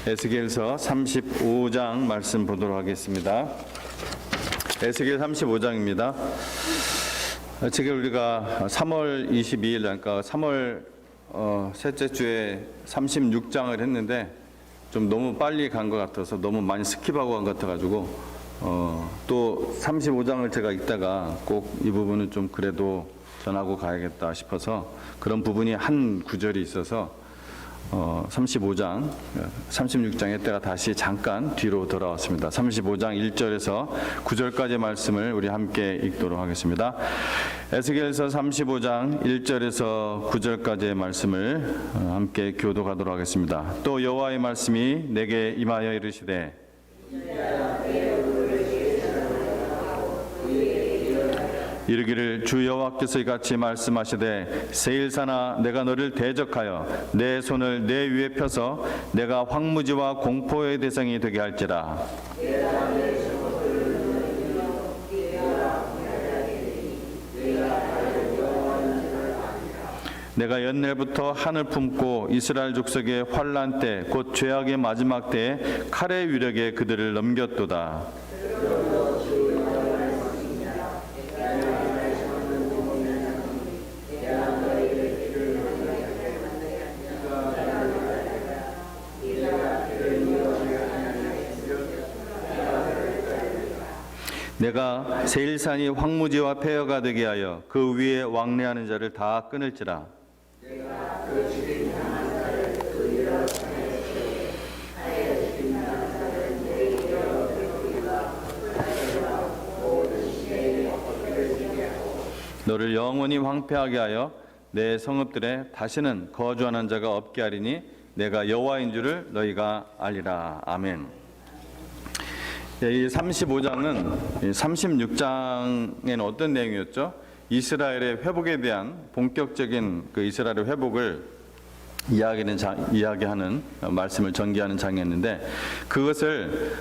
에스겔서 35장 말씀 보도록 하겠습니다. 에스겔 35장입니다. 지금 우리가 3월 22일, 그러니까 3월 셋째 주에 36장을 했는데 좀 너무 빨리 간 것 같아서 너무 많이 스킵하고 간 것 같아가지고 또 35장을 제가 읽다가 꼭 이 부분은 좀 그래도 전하고 가야겠다 싶어서 그런 부분이 한 구절이 있어서 35장, 36장 했다가 다시 잠깐 뒤로 돌아왔습니다. 35장 1절에서 9절까지의 말씀을 우리 함께 읽도록 하겠습니다. 에스겔서 35장 1절에서 9절까지의 말씀을 함께 교독하도록 하겠습니다. 또 여호와의 말씀이 내게 임하여 이르시되 이르기를 주 여호와께서 이같이 말씀하시되 세일사나 내가 너를 대적하여 내 손을 내 위에 펴서 내가 황무지와 공포의 대상이 되게 할지라. 내가 옛날부터 하늘 품고 이스라엘 족속의 환난 때 곧 죄악의 마지막 때에 칼의 위력에 그들을 넘겼도다. 내가 세일산이 황무지와 폐허가 되게 하여 그 위에 왕래하는 자를 다 끊을지라. 너를 영원히 황폐하게 하여 내 성읍들에 다시는 거주하는 자가 없게 하리니 내가 여호와인 줄을 너희가 알리라. 아멘. 이 35장은 36장에는 어떤 내용이었죠? 이스라엘의 회복에 대한 본격적인 그 이스라엘의 회복을 이야기하는 말씀을 전개하는 장이었는데 그것을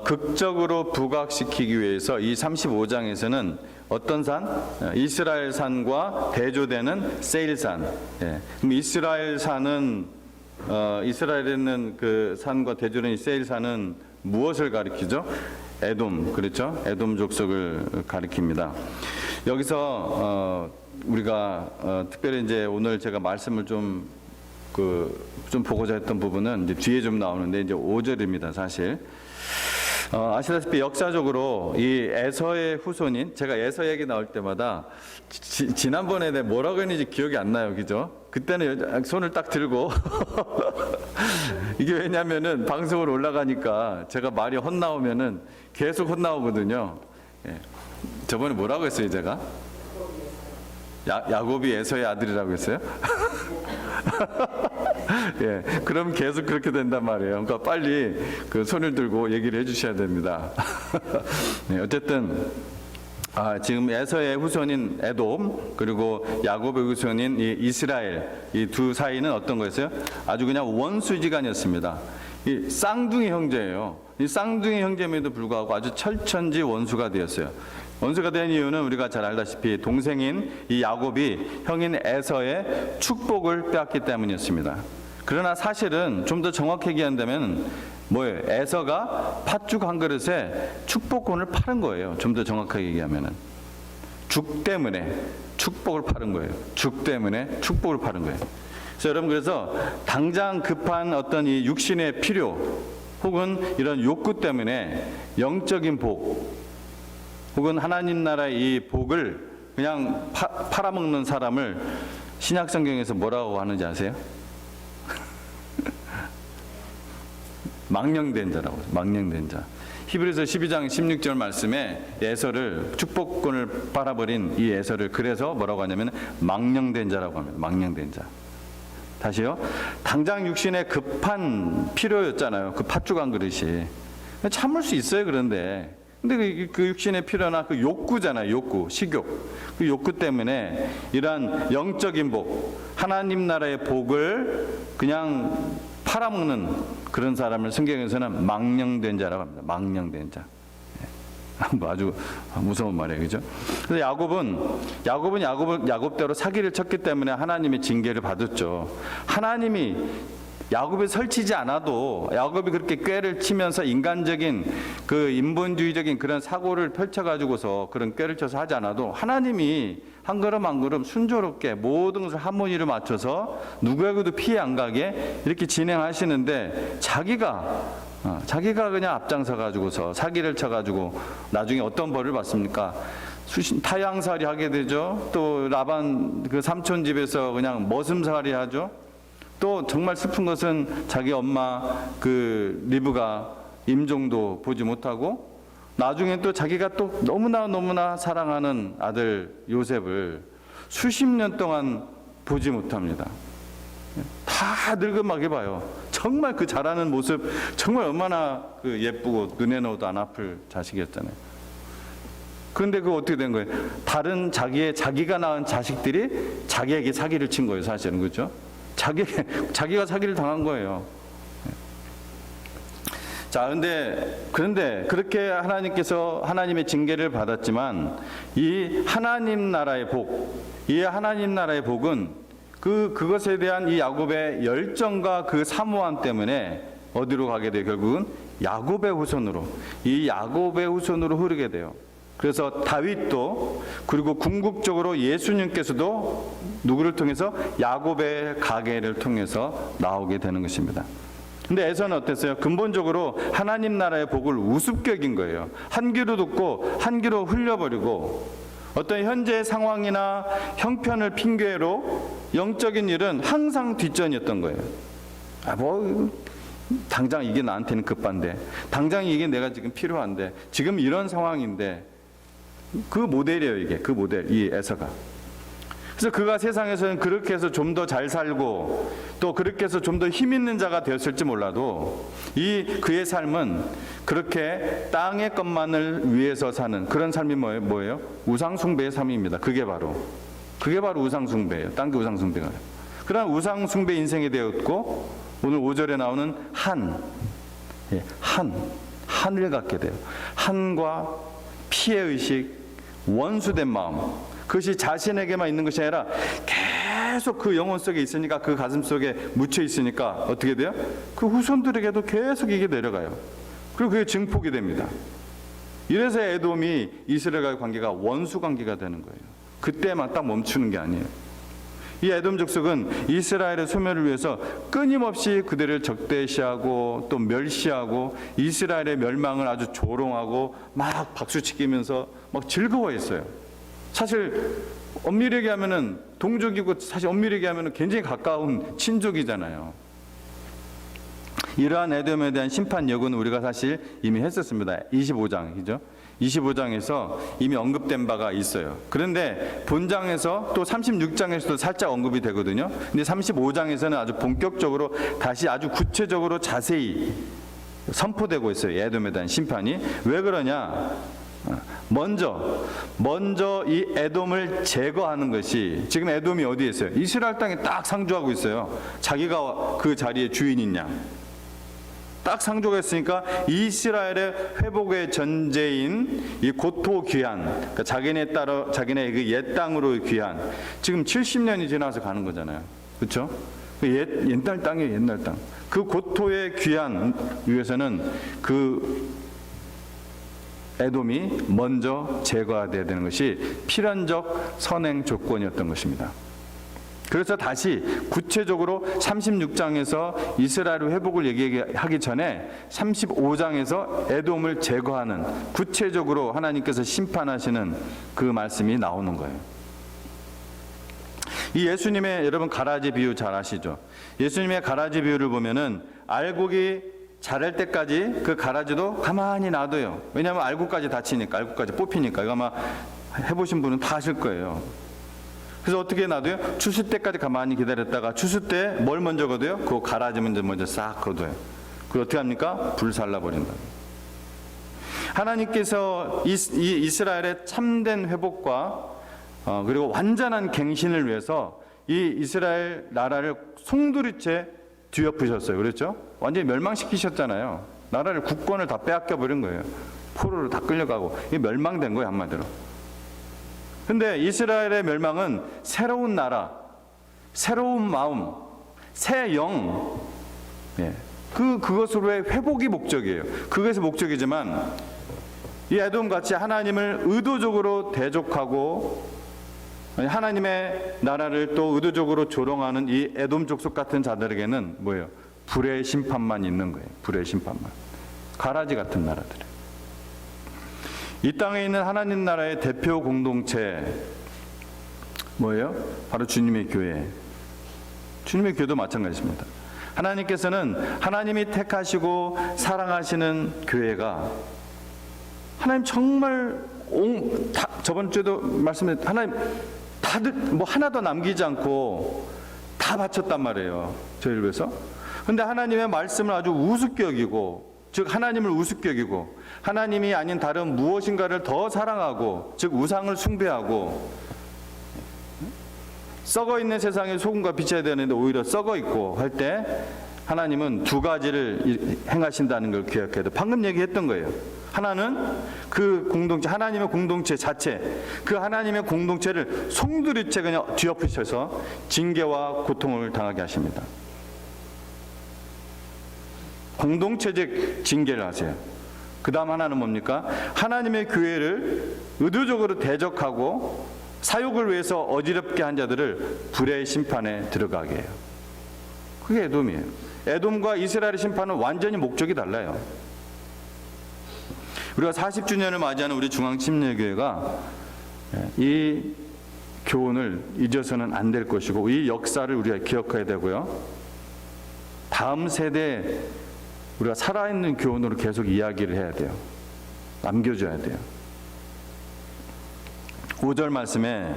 극적으로 부각시키기 위해서 이 35장에서는 어떤 산? 이스라엘 산과 대조되는 세일산. 그럼 이스라엘 산은 이스라엘에 있는 그 산과 대조되는 세일산은 무엇을 가리키죠? 에돔, 그렇죠? 에돔 족속을 가리킵니다. 여기서 우리가 특별히 이제 오늘 제가 말씀을 좀 보고자 했던 부분은 이제 뒤에 좀 나오는데 이제 5절입니다, 사실. 아시다시피 역사적으로 이 에서의 후손인, 제가 에서 얘기 나올 때마다 지난번에 내가 뭐라고 했는지 기억이 안 나요, 그죠? 그때는 손을 딱 들고 이게 왜냐면은 방송으로 올라가니까 제가 말이 헛나오면은 계속 헛나오거든요. 예. 저번에 뭐라고 했어요, 제가? 야곱이 에서의 아들이라고 했어요? 예, 그럼 계속 그렇게 된단 말이에요. 그러니까 빨리 그 손을 들고 얘기를 해주셔야 됩니다. 네, 어쨌든 지금 에서의 후손인 에돔 그리고 야곱의 후손인 이 이스라엘 이 두 사이는 어떤 거였어요? 아주 그냥 원수지간이었습니다. 이 쌍둥이 형제예요. 이 쌍둥이 형제임에도 불구하고 아주 철천지 원수가 되었어요. 원수가 된 이유는 우리가 잘 알다시피 동생인 이 야곱이 형인 에서의 축복을 빼앗기 때문이었습니다. 그러나 사실은 좀 더 정확히 얘기한다면 뭐예요? 에서가 팥죽 한 그릇에 축복권을 팔은 거예요. 좀 더 정확하게 얘기하면은 죽 때문에 축복을 파는 거예요. 죽 때문에 축복을 파는 거예요. 그래서 여러분, 그래서 당장 급한 어떤 이 육신의 필요 혹은 이런 욕구 때문에 영적인 복 혹은 하나님 나라의 이 복을 그냥 팔아먹는 사람을 신약성경에서 뭐라고 하는지 아세요? 망령된 자라고. 망령된 자. 히브리서 12장 16절 말씀에 에서를 축복권을 빨아버린 이 에서를 그래서 뭐라고 하냐면 망령된 자라고 합니다. 망령된 자. 다시요. 당장 육신에 급한 필요였잖아요. 그 팥죽 한 그릇이. 참을 수 있어요. 그런데 근데 그 육신의 필요나 그 욕구잖아요. 욕구, 식욕. 그 욕구 때문에 이러한 영적인 복, 하나님 나라의 복을 그냥 팔아먹는 그런 사람을 성경에서는 망령된 자라고 합니다. 망령된 자. 아주 무서운 말이에요, 그죠? 그래서 야곱은 야곱대로 사기를 쳤기 때문에 하나님의 징계를 받았죠. 하나님이 야곱이 설치지 않아도 야곱이 그렇게 꾀를 치면서 인간적인 그 인본주의적인 그런 사고를 펼쳐가지고서 그런 꾀를 쳐서 하지 않아도 하나님이 한 걸음 한 걸음 순조롭게 모든 것을 하모니를 맞춰서 누구에게도 피해 안 가게 이렇게 진행하시는데 자기가 그냥 앞장서 가지고서 사기를 쳐가지고 나중에 어떤 벌을 받습니까? 타양살이 하게 되죠. 또 라반 그 삼촌 집에서 그냥 머슴살이 하죠. 또 정말 슬픈 것은 자기 엄마 그 리브가 임종도 보지 못하고 나중에 또 자기가 또 너무나 사랑하는 아들 요셉을 수십 년 동안 보지 못합니다. 다 늙음하게 봐요. 정말 그 자라는 모습 정말 얼마나 그 예쁘고 눈에 넣어도 안 아플 자식이었잖아요. 그런데 그거 어떻게 된 거예요? 다른 자기가 낳은 자식들이 자기에게 사기를 친 거예요, 사실은. 그렇죠? 자기가 사기를 당한 거예요. 자, 그런데 그렇게 하나님께서 하나님의 징계를 받았지만 이 하나님 나라의 복은 그것에 대한 이 야곱의 열정과 그 사모함 때문에 어디로 가게 돼요? 결국은 야곱의 후손으로 흐르게 돼요. 그래서 다윗도 그리고 궁극적으로 예수님께서도 누구를 통해서 야곱의 가계를 통해서 나오게 되는 것입니다. 근데 에서는 어땠어요? 근본적으로 하나님 나라의 복을 우습게 여긴 거예요. 한 귀로 듣고 한 귀로 흘려버리고 어떤 현재의 상황이나 형편을 핑계로 영적인 일은 항상 뒷전이었던 거예요. 당장 이게 나한테는 급한데, 당장 이게 내가 지금 필요한데, 지금 이런 상황인데, 그 모델이에요, 이게. 그 모델, 이 에서가. 그래서 그가 세상에서는 그렇게 해서 좀 더 잘 살고 또 그렇게 해서 좀 더 힘 있는 자가 되었을지 몰라도 그의 삶은 그렇게 땅의 것만을 위해서 사는 그런 삶이 뭐예요? 우상숭배의 삶입니다. 그게 바로 우상숭배예요. 땅의 우상숭배가. 그런 우상숭배 인생이 되었고 오늘 5절에 나오는 한을 갖게 돼요. 한과 피해의식, 원수된 마음, 그것이 자신에게만 있는 것이 아니라 계속 그 영혼 속에 있으니까, 그 가슴 속에 묻혀 있으니까 어떻게 돼요? 그 후손들에게도 계속 이게 내려가요. 그리고 그게 증폭이 됩니다. 이래서 에돔이 이스라엘과의 관계가 원수 관계가 되는 거예요. 그때만 딱 멈추는 게 아니에요. 이 에돔 족속은 이스라엘의 소멸을 위해서 끊임없이 그들을 적대시하고 또 멸시하고 이스라엘의 멸망을 아주 조롱하고 막 박수치기면서 막 즐거워했어요. 사실 엄밀히 얘기하면은 동족이고 사실 엄밀히 얘기하면은 굉장히 가까운 친족이잖아요. 이러한 에돔에 대한 심판 예고는 우리가 사실 이미 했었습니다. 25장이죠. 25장에서 이미 언급된 바가 있어요. 그런데 본장에서 또 36장에서도 살짝 언급이 되거든요. 근데 35장에서는 아주 본격적으로 다시 아주 구체적으로 자세히 선포되고 있어요. 에돔에 대한 심판이. 왜 그러냐? 먼저 이 에돔을 제거하는 것이, 지금 에돔이 어디에 있어요? 이스라엘 땅에 딱 상주하고 있어요. 자기가 그 자리의 주인인 양. 딱 상조가 있으니까 이스라엘의 회복의 전제인 이 고토 귀환, 그러니까 자기네 그 옛 땅으로 귀환, 지금 70년이 지나서 가는 거잖아요. 그렇죠? 옛날 땅이에요. 옛날 땅. 그 고토의 귀환 위해서는 그 에돔이 먼저 제거돼야 되는 것이 필연적 선행 조건이었던 것입니다. 그래서 다시 구체적으로 36장에서 이스라엘 회복을 얘기하기 전에 35장에서 에돔을 제거하는, 구체적으로 하나님께서 심판하시는 그 말씀이 나오는 거예요. 이 예수님의, 여러분 가라지 비유 잘 아시죠? 예수님의 가라지 비유를 보면은 알곡이 자랄 때까지 그 가라지도 가만히 놔둬요. 왜냐하면 알곡까지 다치니까, 알곡까지 뽑히니까. 이거 아마 해보신 분은 다 아실 거예요. 그래서 어떻게 놔둬요? 추수 때까지 가만히 기다렸다가 추수 때 뭘 먼저 거둬요? 그 가라지 먼저 싹 거둬요. 그리고 어떻게 합니까? 불살라 버린다. 하나님께서 이스라엘의 참된 회복과 그리고 완전한 갱신을 위해서 이 이스라엘 나라를 송두리째 뒤엎으셨어요. 그렇죠? 완전히 멸망시키셨잖아요. 나라를, 국권을 다 빼앗겨 버린 거예요. 포로로 다 끌려가고 이게 멸망된 거예요, 한마디로. 근데 이스라엘의 멸망은 새로운 나라, 새로운 마음, 새 영, 예. 그것으로의 회복이 목적이에요. 그것이 목적이지만 이 에돔 같이 하나님을 의도적으로 대적하고 하나님의 나라를 또 의도적으로 조롱하는 이 에돔 족속 같은 자들에게는 뭐예요? 불의 심판만 있는 거예요. 불의 심판만. 가라지 같은 나라들. 이 땅에 있는 하나님 나라의 대표 공동체 뭐예요? 바로 주님의 교회. 주님의 교회도 마찬가지입니다. 하나님께서는 하나님이 택하시고 사랑하시는 교회가 하나님 정말 저번 주에도 말씀드렸 하나님 다들 뭐 하나도 남기지 않고 다 바쳤단 말이에요. 저희를 위해서. 근데 하나님의 말씀을 아주 우습게 여기고, 즉 하나님을 우습게 여기고 하나님이 아닌 다른 무엇인가를 더 사랑하고, 즉 우상을 숭배하고, 썩어 있는 세상에 소금과 빛이어야 되는데 오히려 썩어 있고 할 때 하나님은 두 가지를 행하신다는 걸 기억해야 돼요. 방금 얘기했던 거예요. 하나는 그 공동체, 하나님의 공동체 자체, 그 하나님의 공동체를 송두리째 그냥 뒤엎으셔서 징계와 고통을 당하게 하십니다. 공동체적 징계를 하세요. 그 다음 하나는 뭡니까? 하나님의 교회를 의도적으로 대적하고 사욕을 위해서 어지럽게 한 자들을 불의 심판에 들어가게 해요. 그게 에돔이에요. 에돔과 이스라엘의 심판은 완전히 목적이 달라요. 우리가 40주년을 맞이하는 우리 중앙침례교회가 이 교훈을 잊어서는 안 될 것이고 이 역사를 우리가 기억해야 되고요. 다음 세대에 우리가 살아있는 교훈으로 계속 이야기를 해야 돼요. 남겨줘야 돼요. 5절 말씀에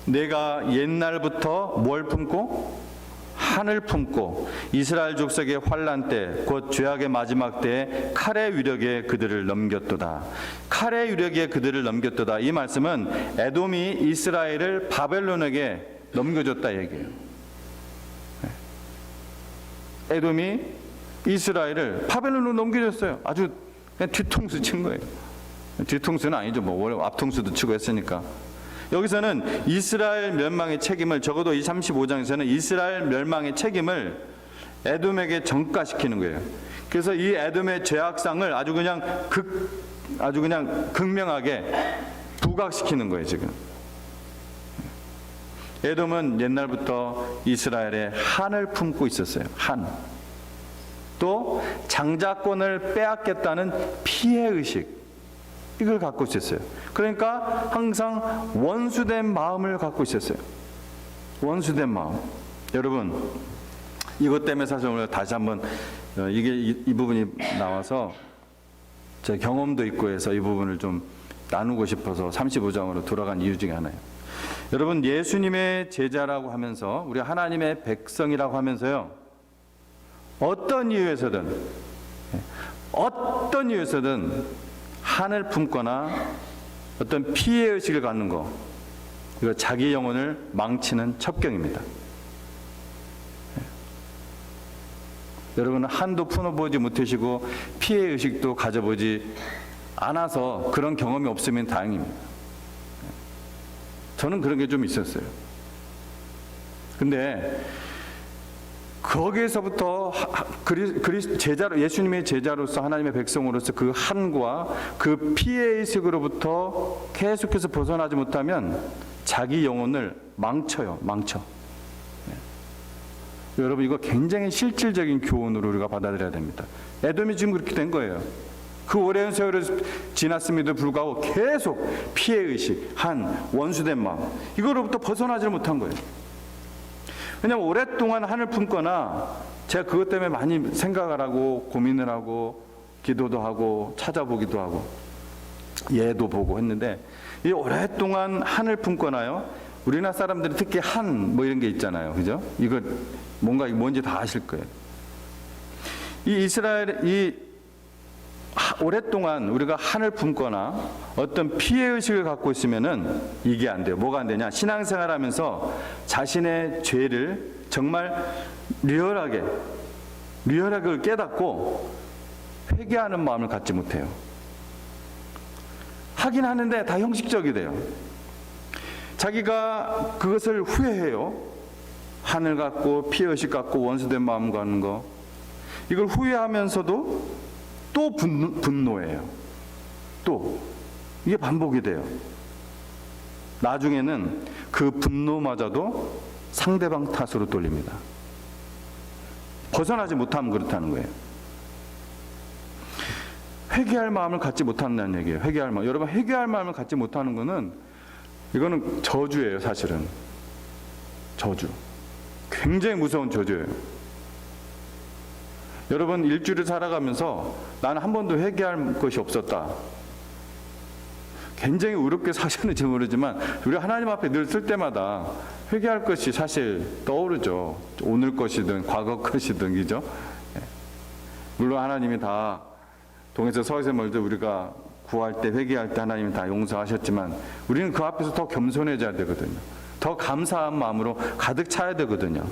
내가 옛날부터 뭘 품고? 한을 품고 이스라엘 족속의 환난 때 곧 죄악의 마지막 때에 칼의 위력에 그들을 넘겼도다. 칼의 위력에 그들을 넘겼도다. 이 말씀은 에돔이 이스라엘을 바벨론에게 넘겨줬다 얘기예요. 에돔이 이스라엘을 바벨론으로 넘겨줬어요. 아주 그냥 뒤통수 친 거예요. 뒤통수는 아니죠. 뭐 원래 앞통수도 치고 했으니까. 여기서는 이스라엘 멸망의 책임을, 적어도 이 35장에서는 이스라엘 멸망의 책임을 에돔에게 전가시키는 거예요. 그래서 이 에돔의 죄악상을 아주 그냥 극명하게 부각시키는 거예요, 지금. 에돔은 옛날부터 이스라엘의 한을 품고 있었어요. 한. 또 장자권을 빼앗겠다는 피해의식, 이걸 갖고 있었어요. 그러니까 항상 원수된 마음을 갖고 있었어요. 원수된 마음. 여러분, 이것 때문에 사실 오늘 다시 한번 이 부분이 나와서 제 경험도 있고 해서 이 부분을 좀 나누고 싶어서 35장으로 돌아간 이유 중에 하나예요. 여러분, 예수님의 제자라고 하면서 우리 하나님의 백성이라고 하면서요, 어떤 이유에서든 한을 품거나 어떤 피해의식을 갖는 거, 이거 자기 영혼을 망치는 첩경입니다. 여러분은 한도 풀어보지 못하시고 피해의식도 가져보지 않아서 그런 경험이 없으면 다행입니다. 저는 그런 게 좀 있었어요. 근데 거기에서부터 제자로, 예수님의 제자로서 하나님의 백성으로서 그 한과 그 피해의식으로부터 계속해서 벗어나지 못하면 자기 영혼을 망쳐. 여러분, 이거 굉장히 실질적인 교훈으로 우리가 받아들여야 됩니다. 에돔이 지금 그렇게 된 거예요. 그 오랜 세월이 지났음에도 불구하고 계속 피해의식, 한, 원수된 마음, 이거로부터 벗어나지 못한 거예요. 왜냐하면 오랫동안 한을 품거나, 제가 그것 때문에 많이 생각을 하고 고민을 하고 기도도 하고 찾아보기도 하고 예도 보고 했는데, 이 오랫동안 한을 품거나요, 우리나라 사람들이 특히 한 뭐 이런 게 있잖아요, 그죠? 이거 뭔지 다 아실 거예요. 이 이스라엘이 오랫동안 우리가 한을 품거나 어떤 피해의식을 갖고 있으면은 이게 안 돼요. 뭐가 안 되냐? 신앙생활 하면서 자신의 죄를 정말 리얼하게 깨닫고 회개하는 마음을 갖지 못해요. 하긴 하는데 다 형식적이 돼요. 자기가 그것을 후회해요. 한을 갖고 피해의식 갖고 원수된 마음 갖는 거. 이걸 후회하면서도 또 분노해요. 또 이게 반복이 돼요. 나중에는 그 분노마저도 상대방 탓으로 돌립니다. 벗어나지 못하면 그렇다는 거예요. 회개할 마음을 갖지 못한다는 얘기예요. 회개할 마음. 여러분, 회개할 마음을 갖지 못하는 거는 이거는 저주예요, 사실은. 저주. 굉장히 무서운 저주예요. 여러분, 일주일을 살아가면서 나는 한 번도 회개할 것이 없었다. 굉장히 어렵게 사셨는지 모르지만 우리 하나님 앞에 늘 쓸 때마다 회개할 것이 사실 떠오르죠. 오늘 것이든 과거 것이든, 그죠? 물론 하나님이 다 동에서 서에서 멀죠. 우리가 구할 때, 회개할 때 하나님이 다 용서하셨지만 우리는 그 앞에서 더 겸손해져야 되거든요. 더 감사한 마음으로 가득 차야 되거든요.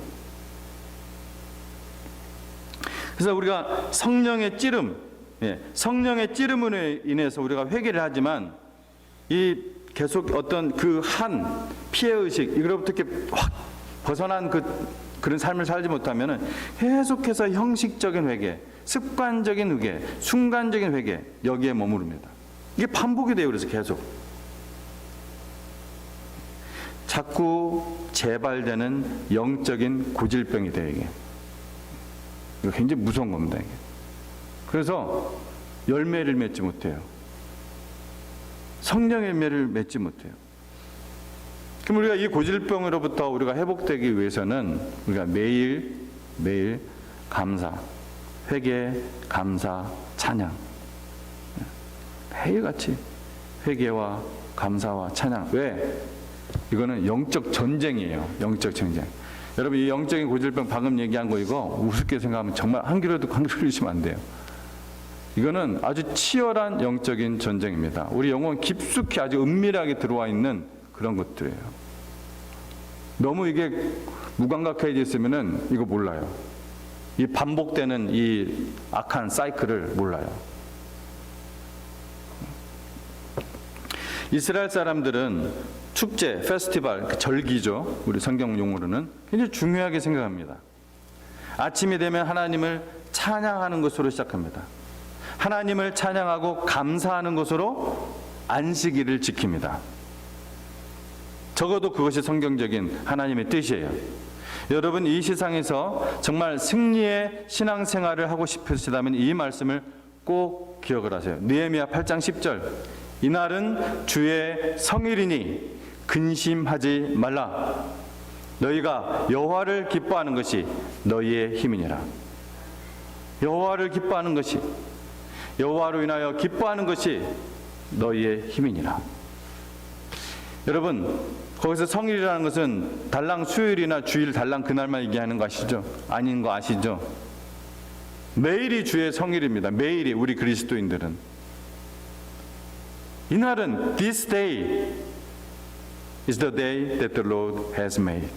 그래서 우리가 성령의 찌름, 성령의 찌름으로 인해서 우리가 회개를 하지만 이 계속 어떤 그 한 피해의식, 이거로부터 이렇게 확 벗어난 그런 삶을 살지 못하면은 계속해서 형식적인 회개, 습관적인 회개, 순간적인 회개, 여기에 머무릅니다. 이게 반복이 돼요. 그래서 계속 자꾸 재발되는 영적인 고질병이 돼요. 이거 굉장히 무서운 겁니다. 이게. 그래서 열매를 맺지 못해요. 성령의 열매를 맺지 못해요. 그럼 우리가 이 고질병으로부터 우리가 회복되기 위해서는 우리가 매일 감사, 회개, 감사, 찬양, 매일같이 회개와 감사와 찬양. 왜? 이거는 영적 전쟁이에요. 영적 전쟁. 여러분, 이 영적인 고질병 방금 얘기한 거 이거 우습게 생각하면 정말 한 귀로도 흘리시면 안 돼요. 이거는 아주 치열한 영적인 전쟁입니다. 우리 영혼 깊숙이 아주 은밀하게 들어와 있는 그런 것들이에요. 너무 이게 무감각해져 있으면은 이거 몰라요. 이 반복되는 이 악한 사이클을 몰라요. 이스라엘 사람들은 축제, 페스티벌, 절기죠. 우리 성경 용어로는 굉장히 중요하게 생각합니다. 아침이 되면 하나님을 찬양하는 것으로 시작합니다. 하나님을 찬양하고 감사하는 것으로 안식일을 지킵니다. 적어도 그것이 성경적인 하나님의 뜻이에요. 여러분, 이 세상에서 정말 승리의 신앙생활을 하고 싶으시다면 이 말씀을 꼭 기억을 하세요. 느헤미야 8장 10절. 이날은 주의 성일이니 근심하지 말라. 너희가 여호와를 기뻐하는 것이 너희의 힘이니라. 여호와를 기뻐하는 것이, 여호와로 인하여 기뻐하는 것이 너희의 힘이니라. 여러분, 거기서 성일이라는 것은 달랑 수요일이나 주일 달랑 그날만 얘기하는 거 아시죠? 아닌 거 아시죠? 매일이 주의 성일입니다. 매일이 우리 그리스도인들은. 이날은 this day is the day that the Lord has made.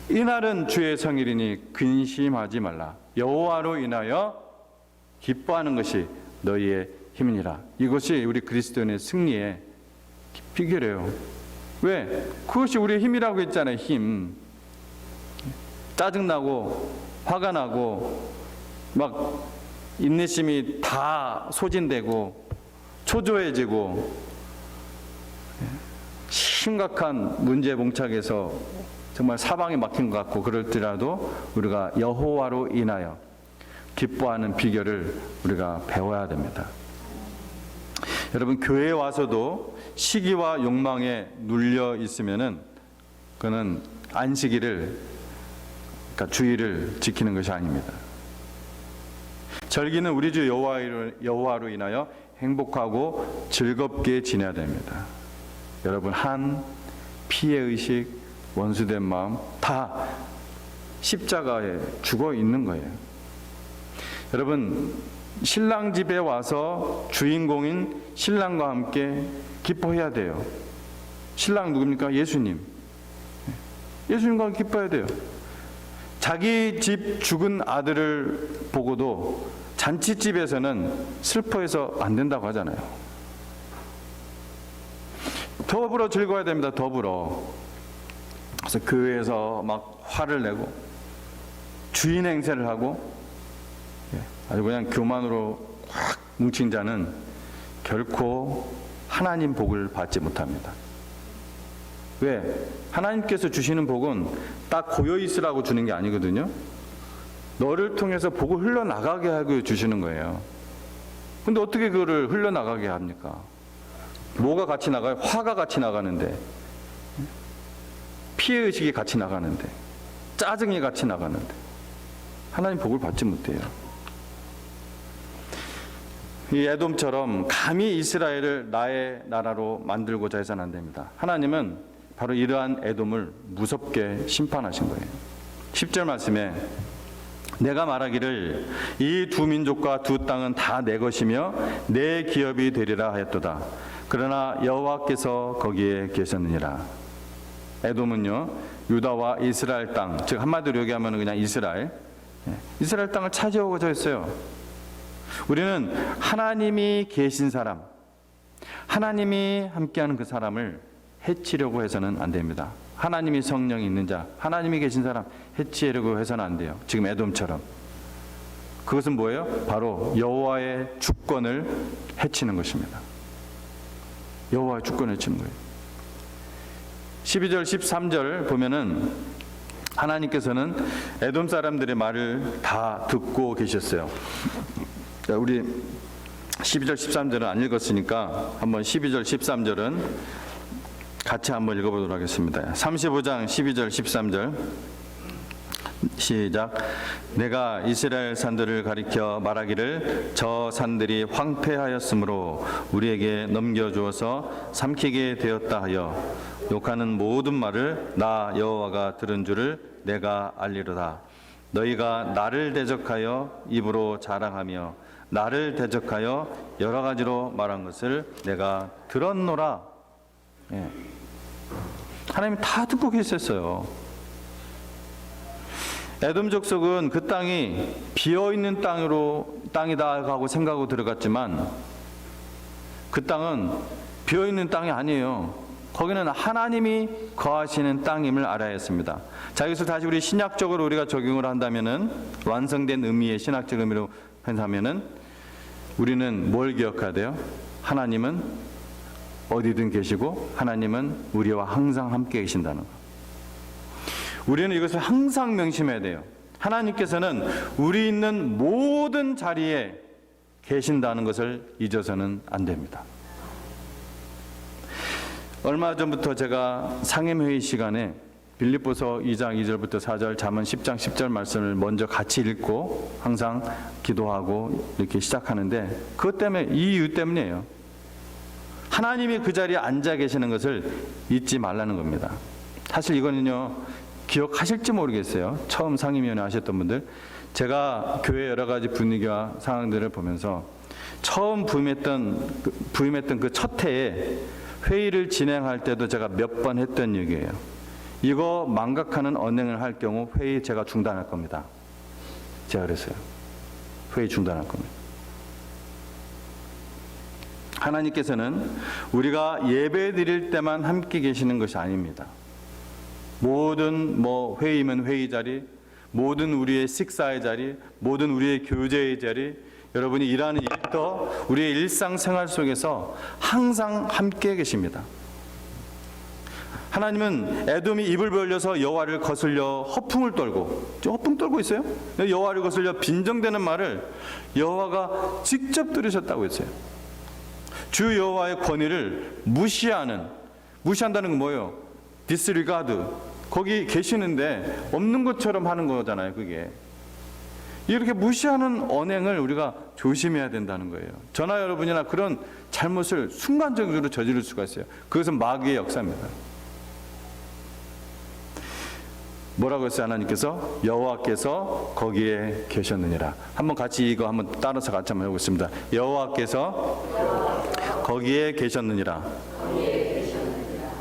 이날은 주의 성일이니 근심하지 말라. 여호와로 인하여 기뻐하는 것이 너희의 힘이니라. 이것이 우리 그리스도인의 승리의 비결이에요. 왜? 그것이 우리의 힘이라고 했잖아요. 힘. 짜증나고 화가 나고 막 인내심이 다 소진되고 초조해지고 심각한 문제에 봉착해서 정말 사방에 막힌 것 같고 그럴지라도 우리가 여호와로 인하여 기뻐하는 비결을 우리가 배워야 됩니다. 여러분, 교회에 와서도 시기와 욕망에 눌려 있으면은 그는 안식일을, 그러니까 주일을 지키는 것이 아닙니다. 절기는 우리 주 여호와로 인하여 행복하고 즐겁게 지내야 됩니다. 여러분, 한 피해의식, 원수된 마음 다 십자가에 죽어 있는 거예요. 여러분, 신랑 집에 와서 주인공인 신랑과 함께 기뻐해야 돼요. 신랑 누굽니까? 예수님. 예수님과 기뻐해야 돼요. 자기 집 죽은 아들을 보고도 잔치집에서는 슬퍼해서 안 된다고 하잖아요. 더불어 즐거워야 됩니다. 더불어. 그래서 교회에서 막 화를 내고 주인 행세를 하고 아주 그냥 교만으로 확 뭉친 자는 결코 하나님 복을 받지 못합니다. 왜? 하나님께서 주시는 복은 딱 고여 있으라고 주는 게 아니거든요. 너를 통해서 복을 흘러나가게 하고 주시는 거예요. 근데 어떻게 그거를 흘러나가게 합니까? 뭐가 같이 나가요? 화가 같이 나가는데, 피해의식이 같이 나가는데, 짜증이 같이 나가는데 하나님 복을 받지 못해요. 이 에돔처럼 감히 이스라엘을 나의 나라로 만들고자 해서는 안 됩니다. 하나님은 바로 이러한 에돔을 무섭게 심판하신 거예요. 10절 말씀에 내가 말하기를 이 두 민족과 두 땅은 다 내 것이며 내 기업이 되리라 하였도다. 그러나 여호와께서 거기에 계셨느니라. 에돔은요, 유다와 이스라엘 땅, 즉 한마디로 얘기하면 그냥 이스라엘 땅을 차지하고자 했어요. 우리는 하나님이 계신 사람, 하나님이 함께하는 그 사람을 해치려고 해서는 안 됩니다. 하나님이 성령이 있는 자, 하나님이 계신 사람 해치려고 해서는 안 돼요. 지금 에돔처럼. 그것은 뭐예요? 바로 여호와의 주권을 해치는 것입니다. 여호와의 주권을 해치는 거예요. 12절 13절 보면은 하나님께서는 에돔 사람들의 말을 다 듣고 계셨어요. 자, 우리 12절 13절은 안 읽었으니까 한번 12절 13절은 같이 한번 읽어보도록 하겠습니다. 35장 12절 13절 시작. 내가 이스라엘 산들을 가리켜 말하기를 저 산들이 황폐하였으므로 우리에게 넘겨주어서 삼키게 되었다 하여 욕하는 모든 말을 나 여호와가 들은 줄을 내가 알리로다. 너희가 나를 대적하여 입으로 자랑하며 나를 대적하여 여러 가지로 말한 것을 내가 들었노라. 예. 하나님이 다 듣고 계셨어요. 에돔 족속은 그 땅이 비어있는 땅이다 하고 생각하고 들어갔지만 그 땅은 비어있는 땅이 아니에요. 거기는 하나님이 거하시는 땅임을 알아야 했습니다. 자, 여기서 다시 우리 신약적으로 우리가 적용을 한다면은, 완성된 의미의 신학적 의미로 한다면은 우리는 뭘 기억해야 돼요? 하나님은 어디든 계시고 하나님은 우리와 항상 함께 계신다는 거. 우리는 이것을 항상 명심해야 돼요. 하나님께서는 우리 있는 모든 자리에 계신다는 것을 잊어서는 안 됩니다. 얼마 전부터 제가 상임회의 시간에 빌립보서 2장 2절부터 4절, 잠언 10장 10절 말씀을 먼저 같이 읽고 항상 기도하고 이렇게 시작하는데, 그것 때문에, 이 이유 때문이에요. 하나님이 그 자리에 앉아 계시는 것을 잊지 말라는 겁니다. 사실 이거는요, 기억하실지 모르겠어요. 처음 상임위원회 하셨던 분들, 제가 교회 여러 가지 분위기와 상황들을 보면서 처음 부임했던 그 첫 해에 회의를 진행할 때도 제가 몇 번 했던 얘기예요. 이거 망각하는 언행을 할 경우 회의 제가 중단할 겁니다. 제가 그랬어요. 회의 중단할 겁니다. 하나님께서는 우리가 예배 드릴 때만 함께 계시는 것이 아닙니다. 모든 회의면 회의 자리, 모든 우리의 식사의 자리, 모든 우리의 교제의 자리, 여러분이 일하는 일터, 우리의 일상생활 속에서 항상 함께 계십니다. 하나님은 에돔이 입을 벌려서 여호와를 거슬려 허풍을 떨고, 허풍 떨고 있어요? 여호와를 거슬려 빈정대는 말을 여호와가 직접 들으셨다고 했어요. 주 여호와의 권위를 무시한다는 건 뭐예요? disregard. 거기 계시는데 없는 것처럼 하는 거잖아요, 그게. 이렇게 무시하는 언행을 우리가 조심해야 된다는 거예요. 저나 여러분이나 그런 잘못을 순간적으로 저지를 수가 있어요. 그것은 마귀의 역사입니다. 뭐라고 했어요? 하나님께서 여호와께서 거기에 계셨느니라. 한번 같이 이거 한번 따라서 같이 한번 해보겠습니다. 여호와께서 거기에 계셨느니라.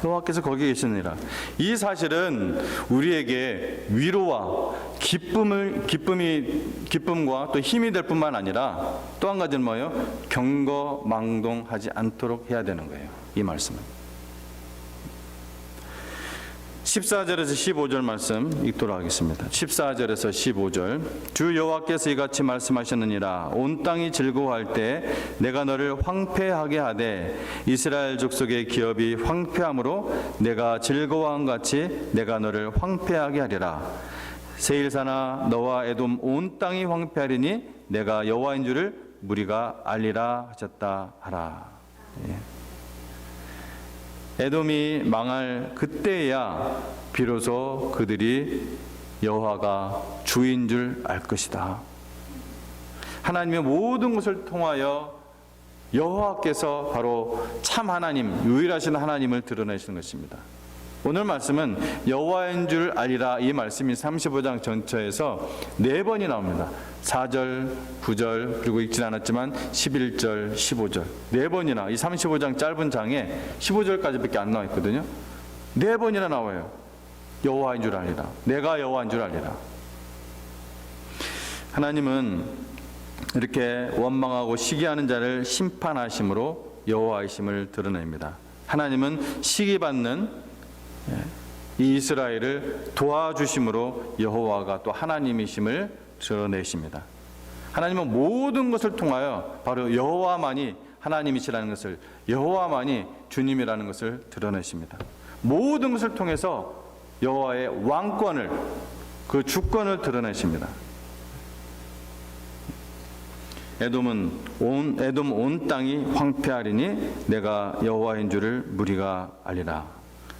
여호와께서 거기에 계셨느니라. 이 사실은 우리에게 위로와 기쁨과 또 힘이 될 뿐만 아니라 또 한 가지는 뭐예요? 경거망동하지 않도록 해야 되는 거예요. 이 말씀은 14절에서 15절 말씀 읽도록 하겠습니다. 14절에서 15절. 주 여호와께서 이같이 말씀하셨느니라. 온 땅이 즐거워할 때 내가 너를 황폐하게 하되 이스라엘 족속의 기업이 황폐함으로 내가 즐거워한 같이 내가 너를 황폐하게 하리라. 세일사나 너와 에돔 온 땅이 황폐하리니 내가 여호와인 줄을 무리가 알리라 하셨다 하라. 예. 에돔이 망할 그때야 비로소 그들이 여호와가 주인 줄 알 것이다. 하나님의 모든 것을 통하여 여호와께서 바로 참 하나님, 유일하신 하나님을 드러내시는 것입니다. 오늘 말씀은 여호와인 줄 알리라, 이 말씀이 35장 전체에서 4번이 나옵니다. 4절, 9절, 그리고 읽진 않았지만 11절, 15절 4번이나, 이 35장 짧은 장에 15절까지밖에 안 나와 있거든요. 4번이나 나와요. 여호와인 줄 알리라, 내가 여호와인 줄 알리라. 하나님은 이렇게 원망하고 시기하는 자를 심판하심으로 여호와이심을 드러냅니다. 하나님은 시기받는 이 이스라엘을 도와주심으로 여호와가 또 하나님이심을 드러내십니다. 하나님은 모든 것을 통하여 바로 여호와만이 하나님이시라는 것을, 여호와만이 주님이라는 것을 드러내십니다. 모든 것을 통해서 여호와의 왕권을, 그 주권을 드러내십니다. 에돔 온 땅이 황폐하리니 내가 여호와인 줄을 무리가 알리라.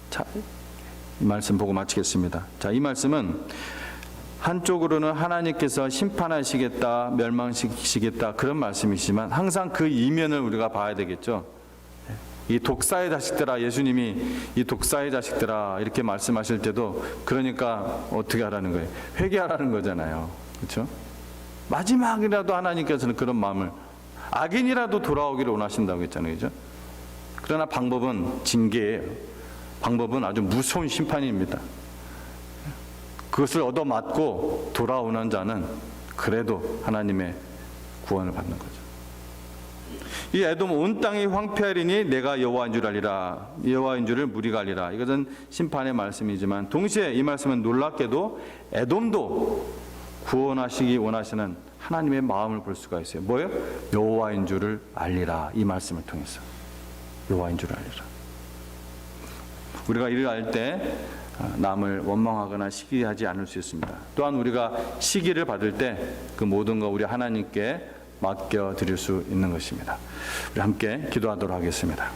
자, 이 말씀 보고 마치겠습니다. 자, 이 말씀은 한쪽으로는 하나님께서 심판하시겠다, 멸망시키시겠다, 그런 말씀이지만 항상 그 이면을 우리가 봐야 되겠죠. 이 독사의 자식들아, 예수님이 이 독사의 자식들아 이렇게 말씀하실 때도 그러니까 어떻게 하라는 거예요? 회개하라는 거잖아요. 그렇죠? 마지막이라도 하나님께서는 그런 마음을, 악인이라도 돌아오기를 원하신다고 했잖아요. 그렇죠? 그러나 방법은 징계예요. 방법은 아주 무서운 심판입니다. 그것을 얻어맞고 돌아오는 자는 그래도 하나님의 구원을 받는 거죠. 이 에돔 온 땅이 황폐하리니 내가 여호와인 줄 알리라, 여호와인 줄을 무리가 알리라. 이것은 심판의 말씀이지만 동시에 이 말씀은 놀랍게도 에돔도 구원하시기 원하시는 하나님의 마음을 볼 수가 있어요. 뭐예요? 여호와인 줄을 알리라, 이 말씀을 통해서 여호와인 줄을 알리라. 우리가 일을 할 때 남을 원망하거나 시기하지 않을 수 있습니다. 또한 우리가 시기를 받을 때 그 모든 거 우리 하나님께 맡겨 드릴 수 있는 것입니다. 우리 함께 기도하도록 하겠습니다.